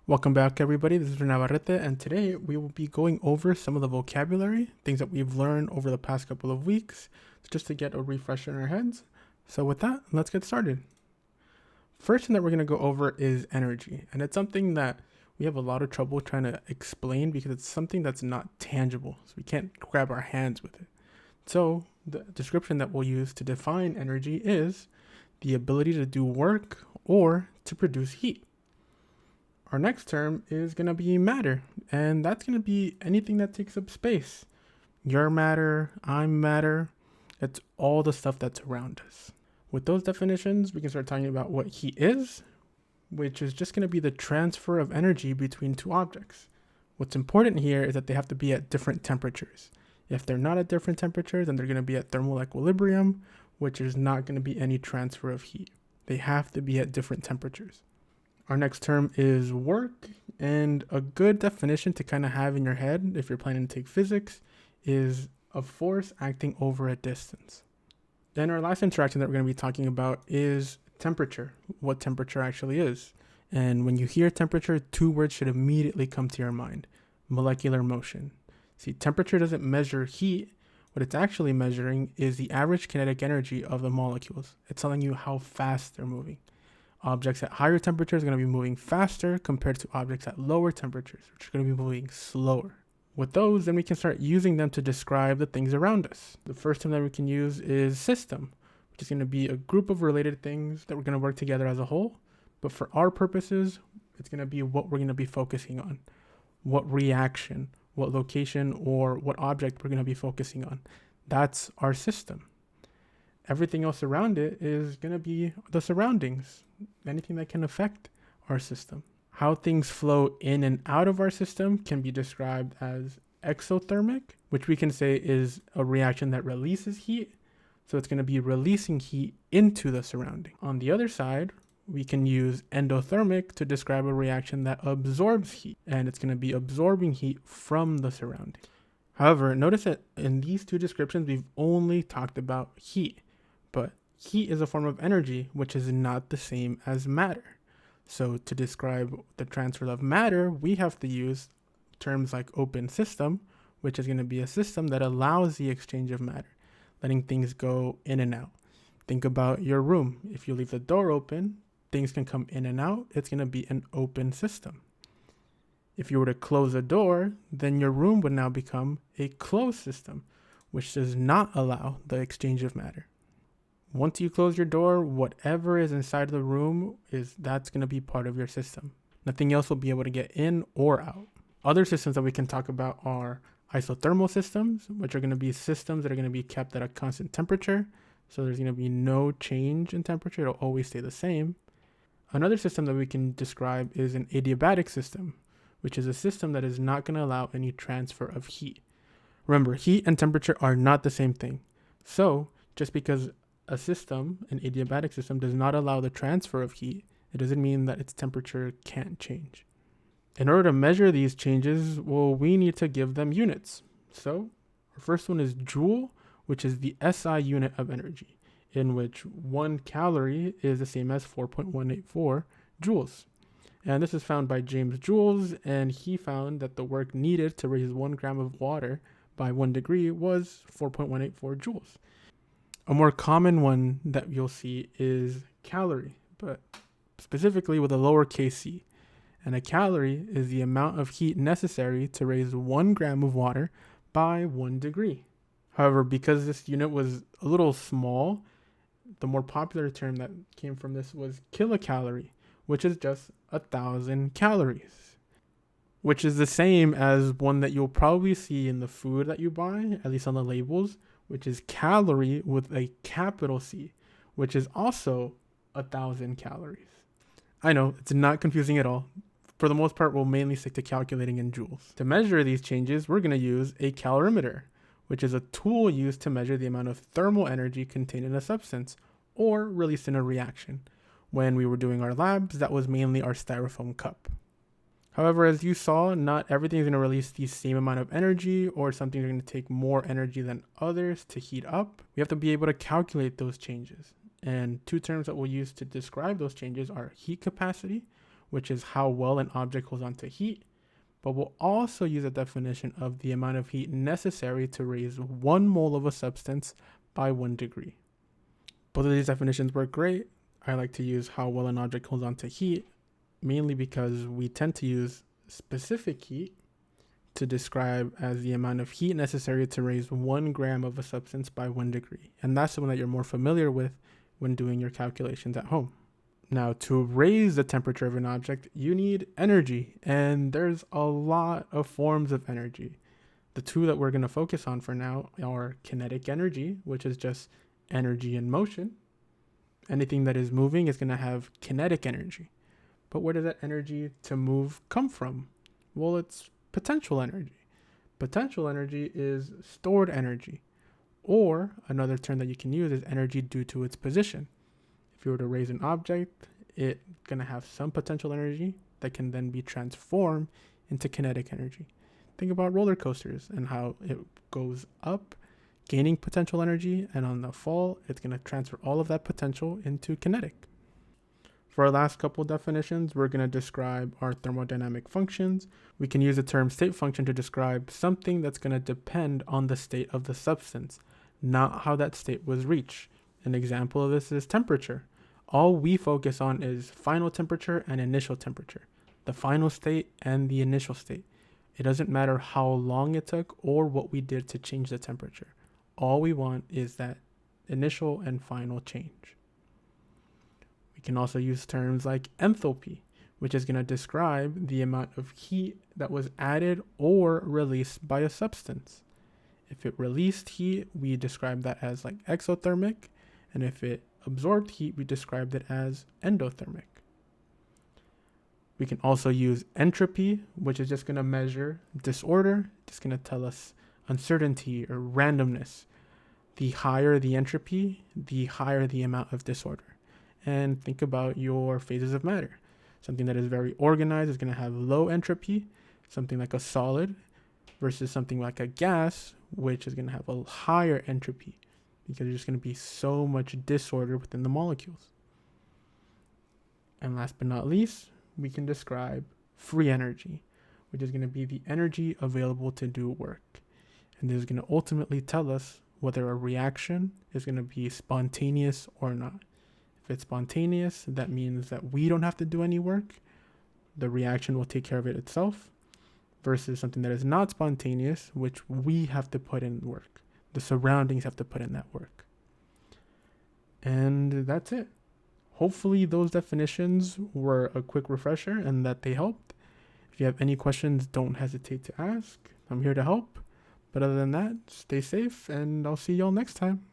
Welcome back, everybody. This is Navarrete, and today we will be going over some of the vocabulary, things that we've learned over the past couple of weeks, just to get a refresher in our heads. So with that, let's get started. First thing that we're going to go over is energy, and it's something that we have a lot of trouble trying to explain because it's something that's not tangible, so we can't grab our hands with it. So the description that we'll use to define energy is the ability to do work or to produce heat. Our next term is going to be matter, and that's going to be anything that takes up space. Your matter, I'm matter, it's all the stuff that's around us. With those definitions, we can start talking about what heat is, which is just going to be the transfer of energy between two objects. What's important here is that they have to be at different temperatures. If they're not at different temperatures, then they're going to be at thermal equilibrium, which is not going to be any transfer of heat. They have to be at different temperatures. Our next term is work, and a good definition to kind of have in your head if you're planning to take physics is a force acting over a distance. Then our last interaction that we're going to be talking about is temperature, what temperature actually is. And when you hear temperature, two words should immediately come to your mind: molecular motion. See, temperature doesn't measure heat. What it's actually measuring is the average kinetic energy of the molecules. It's telling you how fast they're moving. Objects at higher temperatures are going to be moving faster compared to objects at lower temperatures, which are going to be moving slower. With those, then we can start using them to describe the things around us. The first term that we can use is system, which is going to be a group of related things that we're going to work together as a whole. But for our purposes, it's going to be what we're going to be focusing on. What reaction, what location, or what object we're going to be focusing on. That's our system. Everything else around it is going to be the surroundings, anything that can affect our system. How things flow in and out of our system can be described as exothermic, which we can say is a reaction that releases heat. So it's going to be releasing heat into the surrounding. On the other side, we can use endothermic to describe a reaction that absorbs heat, and it's going to be absorbing heat from the surrounding. However, notice that in these two descriptions, we've only talked about heat. But heat is a form of energy, which is not the same as matter. So to describe the transfer of matter, we have to use terms like open system, which is going to be a system that allows the exchange of matter, letting things go in and out. Think about your room. If you leave the door open, things can come in and out. It's going to be an open system. If you were to close a door, then your room would now become a closed system, which does not allow the exchange of matter. Once you close your door, whatever is inside the room that's going to be part of your system. Nothing else will be able to get in or out. Other systems that we can talk about are isothermal systems, which are going to be systems that are going to be kept at a constant temperature. So there's going to be no change in temperature. It'll always stay the same. Another system that we can describe is an adiabatic system, which is a system that is not going to allow any transfer of heat. Remember, heat and temperature are not the same thing. So just because a system, an adiabatic system, does not allow the transfer of heat, it doesn't mean that its temperature can't change. In order to measure these changes, well, we need to give them units. So our first one is joule, which is the SI unit of energy, in which 1 calorie is the same as 4.184 joules. And this is found by James Joules, and he found that the work needed to raise 1 gram of water by 1 degree was 4.184 joules. A more common one that you'll see is calorie, but specifically with a lowercase c. And a calorie is the amount of heat necessary to raise 1 gram of water by 1 degree. However, because this unit was a little small, the more popular term that came from this was kilocalorie, which is just 1,000 calories, which is the same as one that you'll probably see in the food that you buy, at least on the labels, which is calorie with a capital C, which is also 1,000 calories. I know, it's not confusing at all. For the most part, we'll mainly stick to calculating in joules. To measure these changes, we're going to use a calorimeter, which is a tool used to measure the amount of thermal energy contained in a substance or released in a reaction. When we were doing our labs, that was mainly our styrofoam cup. However, as you saw, not everything is going to release the same amount of energy, or something is going to take more energy than others to heat up. We have to be able to calculate those changes. And two terms that we'll use to describe those changes are heat capacity, which is how well an object holds onto heat, but we'll also use a definition of the amount of heat necessary to raise 1 mole of a substance by 1 degree. Both of these definitions work great. I like to use how well an object holds onto heat, mainly because we tend to use specific heat to describe as the amount of heat necessary to raise 1 gram of a substance by 1 degree. And that's the one that you're more familiar with when doing your calculations at home. Now, to raise the temperature of an object, you need energy, and there's a lot of forms of energy. The two that we're going to focus on for now are kinetic energy, which is just energy in motion. Anything that is moving is going to have kinetic energy. But where does that energy to move come from? Well, it's potential energy. Potential energy is stored energy, or another term that you can use is energy due to its position. If you were to raise an object, it's going to have some potential energy that can then be transformed into kinetic energy. Think about roller coasters and how it goes up, gaining potential energy, and on the fall, it's going to transfer all of that potential into kinetic. For our last couple definitions, we're going to describe our thermodynamic functions. We can use the term state function to describe something that's going to depend on the state of the substance, not how that state was reached. An example of this is temperature. All we focus on is final temperature and initial temperature, the final state and the initial state. It doesn't matter how long it took or what we did to change the temperature. All we want is that initial and final change. We can also use terms like enthalpy, which is going to describe the amount of heat that was added or released by a substance. If it released heat, we describe that as like exothermic, and if it absorbed heat, we described it as endothermic. We can also use entropy, which is just going to measure disorder, just going to tell us uncertainty or randomness. The higher the entropy, the higher the amount of disorder. And think about your phases of matter. Something that is very organized is going to have low entropy, something like a solid, versus something like a gas, which is going to have a higher entropy, because there's going to be so much disorder within the molecules. And last but not least, we can describe free energy, which is going to be the energy available to do work. And this is going to ultimately tell us whether a reaction is going to be spontaneous or not. If it's spontaneous, that means that we don't have to do any work. The reaction will take care of it itself, versus something that is not spontaneous, which we have to put in work. The surroundings have to put in that work. And that's it. Hopefully those definitions were a quick refresher and that they helped. If you have any questions, don't hesitate to ask. I'm here to help. But other than that, stay safe, and I'll see y'all next time.